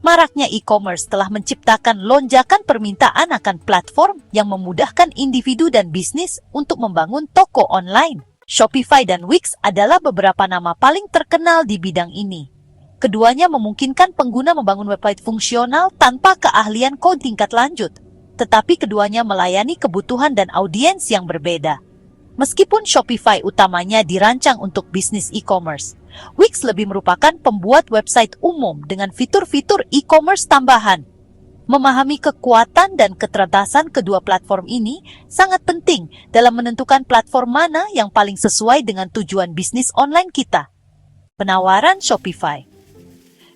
Maraknya e-commerce telah menciptakan lonjakan permintaan akan platform yang memudahkan individu dan bisnis untuk membangun toko online. Shopify dan Wix adalah beberapa nama paling terkenal di bidang ini. Keduanya memungkinkan pengguna membangun website fungsional tanpa keahlian kode tingkat lanjut, tetapi keduanya melayani kebutuhan dan audiens yang berbeda. Meskipun Shopify utamanya dirancang untuk bisnis e-commerce, Wix lebih merupakan pembuat website umum dengan fitur-fitur e-commerce tambahan. Memahami kekuatan dan keterbatasan kedua platform ini sangat penting dalam menentukan platform mana yang paling sesuai dengan tujuan bisnis online kita. Penawaran Shopify.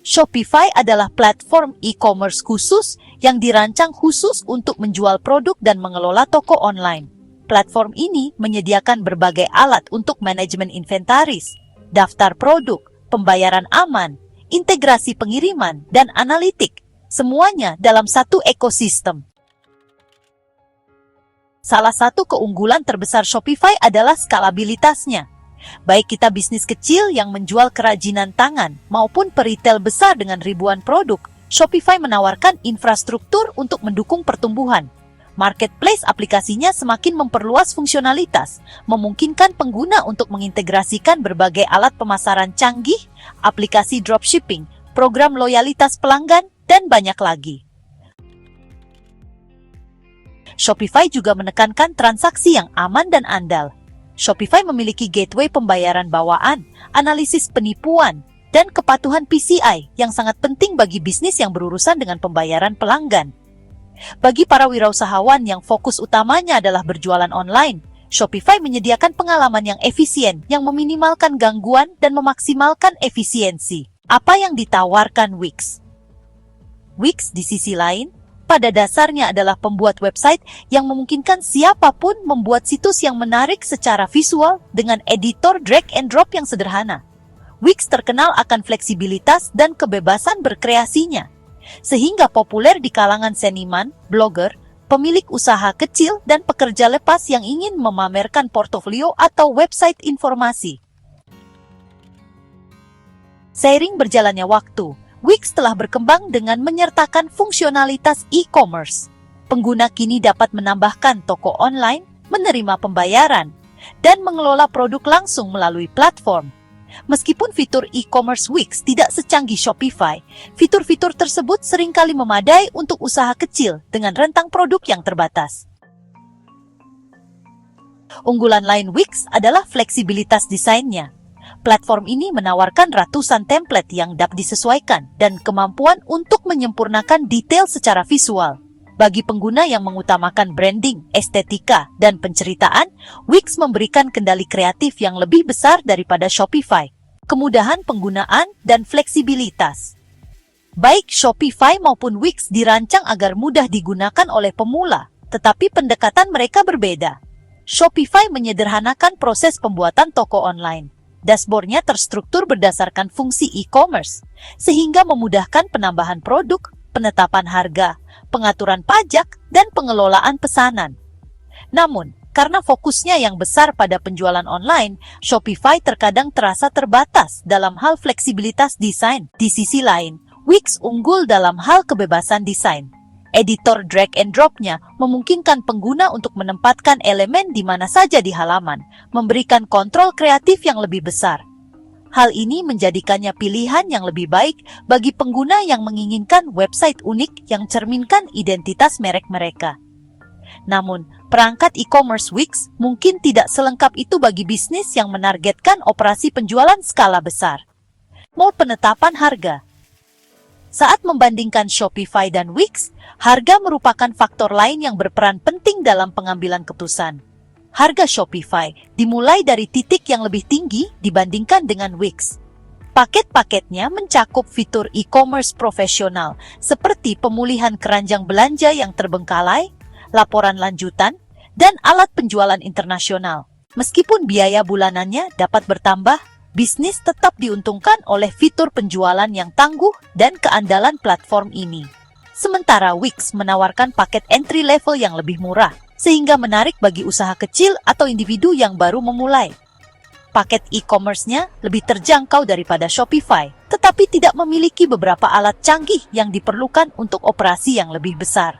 Shopify adalah platform e-commerce khusus yang dirancang khusus untuk menjual produk dan mengelola toko online. Platform ini menyediakan berbagai alat untuk manajemen inventaris, daftar produk, pembayaran aman, integrasi pengiriman, dan analitik, semuanya dalam satu ekosistem. Salah satu keunggulan terbesar Shopify adalah skalabilitasnya. Baik kita bisnis kecil yang menjual kerajinan tangan maupun peritel besar dengan ribuan produk, Shopify menawarkan infrastruktur untuk mendukung pertumbuhan. Marketplace aplikasinya semakin memperluas fungsionalitas, memungkinkan pengguna untuk mengintegrasikan berbagai alat pemasaran canggih, aplikasi dropshipping, program loyalitas pelanggan, dan banyak lagi. Shopify juga menekankan transaksi yang aman dan andal. Shopify memiliki gateway pembayaran bawaan, analisis penipuan, dan kepatuhan PCI yang sangat penting bagi bisnis yang berurusan dengan pembayaran pelanggan. Bagi para wirausahawan yang fokus utamanya adalah berjualan online, Shopify menyediakan pengalaman yang efisien yang meminimalkan gangguan dan memaksimalkan efisiensi. Apa yang ditawarkan Wix? Wix di sisi lain, pada dasarnya adalah pembuat website yang memungkinkan siapapun membuat situs yang menarik secara visual dengan editor drag and drop yang sederhana. Wix terkenal akan fleksibilitas dan kebebasan berkreasinya, sehingga populer di kalangan seniman, blogger, pemilik usaha kecil, dan pekerja lepas yang ingin memamerkan portofolio atau website informasi. Seiring berjalannya waktu, Wix telah berkembang dengan menyertakan fungsionalitas e-commerce. Pengguna kini dapat menambahkan toko online, menerima pembayaran, dan mengelola produk langsung melalui platform. Meskipun fitur e-commerce Wix tidak secanggih Shopify, fitur-fitur tersebut seringkali memadai untuk usaha kecil dengan rentang produk yang terbatas. Unggulan lain Wix adalah fleksibilitas desainnya. Platform ini menawarkan ratusan template yang dapat disesuaikan dan kemampuan untuk menyempurnakan detail secara visual. Bagi pengguna yang mengutamakan branding, estetika, dan penceritaan, Wix memberikan kendali kreatif yang lebih besar daripada Shopify, kemudahan penggunaan, dan fleksibilitas. Baik Shopify maupun Wix dirancang agar mudah digunakan oleh pemula, tetapi pendekatan mereka berbeda. Shopify menyederhanakan proses pembuatan toko online. Dashboard-nya terstruktur berdasarkan fungsi e-commerce, sehingga memudahkan penambahan produk, penetapan harga, pengaturan pajak, dan pengelolaan pesanan. Namun, karena fokusnya yang besar pada penjualan online, Shopify terkadang terasa terbatas dalam hal fleksibilitas desain. Di sisi lain, Wix unggul dalam hal kebebasan desain. Editor drag and drop-nya memungkinkan pengguna untuk menempatkan elemen di mana saja di halaman, memberikan kontrol kreatif yang lebih besar. Hal ini menjadikannya pilihan yang lebih baik bagi pengguna yang menginginkan website unik yang cerminkan identitas merek mereka. Namun, perangkat e-commerce Wix mungkin tidak selengkap itu bagi bisnis yang menargetkan operasi penjualan skala besar. Mode penetapan harga. Saat membandingkan Shopify dan Wix, harga merupakan faktor lain yang berperan penting dalam pengambilan keputusan. Harga Shopify dimulai dari titik yang lebih tinggi dibandingkan dengan Wix. Paket-paketnya mencakup fitur e-commerce profesional seperti pemulihan keranjang belanja yang terbengkalai, laporan lanjutan, dan alat penjualan internasional. Meskipun biaya bulanannya dapat bertambah, bisnis tetap diuntungkan oleh fitur penjualan yang tangguh dan keandalan platform ini. Sementara Wix menawarkan paket entry level yang lebih murah, sehingga menarik bagi usaha kecil atau individu yang baru memulai. Paket e-commerce-nya lebih terjangkau daripada Shopify, tetapi tidak memiliki beberapa alat canggih yang diperlukan untuk operasi yang lebih besar.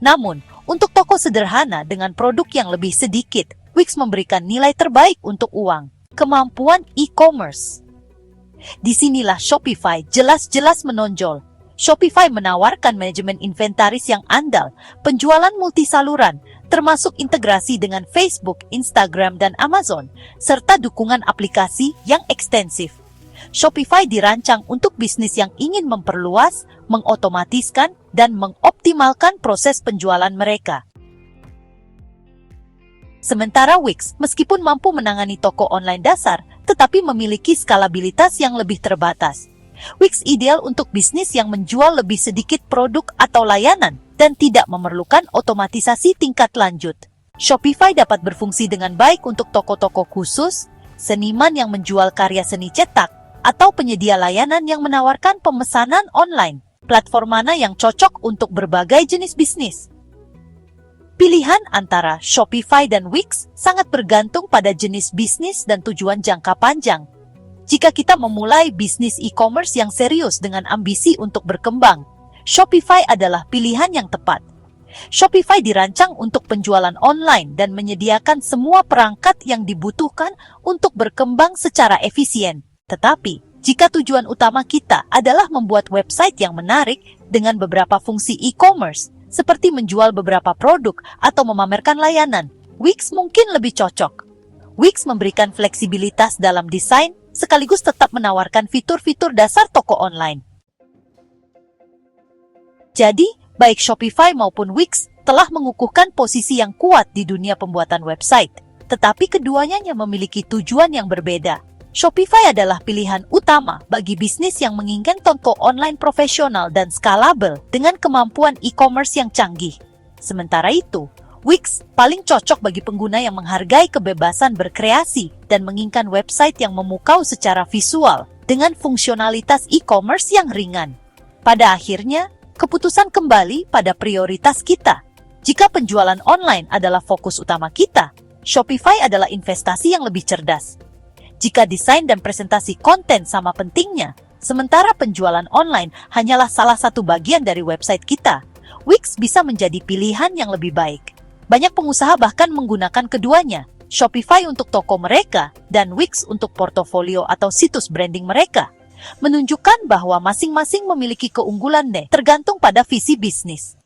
Namun, untuk toko sederhana dengan produk yang lebih sedikit, Wix memberikan nilai terbaik untuk uang, kemampuan e-commerce. Disinilah Shopify jelas-jelas menonjol. Shopify menawarkan manajemen inventaris yang andal, penjualan multisaluran, termasuk integrasi dengan Facebook, Instagram, dan Amazon, serta dukungan aplikasi yang ekstensif. Shopify dirancang untuk bisnis yang ingin memperluas, mengotomatiskan, dan mengoptimalkan proses penjualan mereka. Sementara Wix, meskipun mampu menangani toko online dasar, tetapi memiliki skalabilitas yang lebih terbatas. Wix ideal untuk bisnis yang menjual lebih sedikit produk atau layanan dan tidak memerlukan otomatisasi tingkat lanjut. Shopify dapat berfungsi dengan baik untuk toko-toko khusus, seniman yang menjual karya seni cetak, atau penyedia layanan yang menawarkan pemesanan online. Platform mana yang cocok untuk berbagai jenis bisnis? Pilihan antara Shopify dan Wix sangat bergantung pada jenis bisnis dan tujuan jangka panjang. Jika kita memulai bisnis e-commerce yang serius dengan ambisi untuk berkembang, Shopify adalah pilihan yang tepat. Shopify dirancang untuk penjualan online dan menyediakan semua perangkat yang dibutuhkan untuk berkembang secara efisien. Tetapi, jika tujuan utama kita adalah membuat website yang menarik dengan beberapa fungsi e-commerce, seperti menjual beberapa produk atau memamerkan layanan, Wix mungkin lebih cocok. Wix memberikan fleksibilitas dalam desain, sekaligus tetap menawarkan fitur-fitur dasar toko online. Jadi, baik Shopify maupun Wix telah mengukuhkan posisi yang kuat di dunia pembuatan website, tetapi keduanya memiliki tujuan yang berbeda. Shopify adalah pilihan utama bagi bisnis yang menginginkan toko online profesional dan scalable dengan kemampuan e-commerce yang canggih. Sementara itu, Wix paling cocok bagi pengguna yang menghargai kebebasan berkreasi dan menginginkan website yang memukau secara visual dengan fungsionalitas e-commerce yang ringan. Pada akhirnya, keputusan kembali pada prioritas kita. Jika penjualan online adalah fokus utama kita, Shopify adalah investasi yang lebih cerdas. Jika desain dan presentasi konten sama pentingnya, sementara penjualan online hanyalah salah satu bagian dari website kita, Wix bisa menjadi pilihan yang lebih baik. Banyak pengusaha bahkan menggunakan keduanya, Shopify untuk toko mereka dan Wix untuk portofolio atau situs branding mereka, menunjukkan bahwa masing-masing memiliki keunggulannya tergantung pada visi bisnis.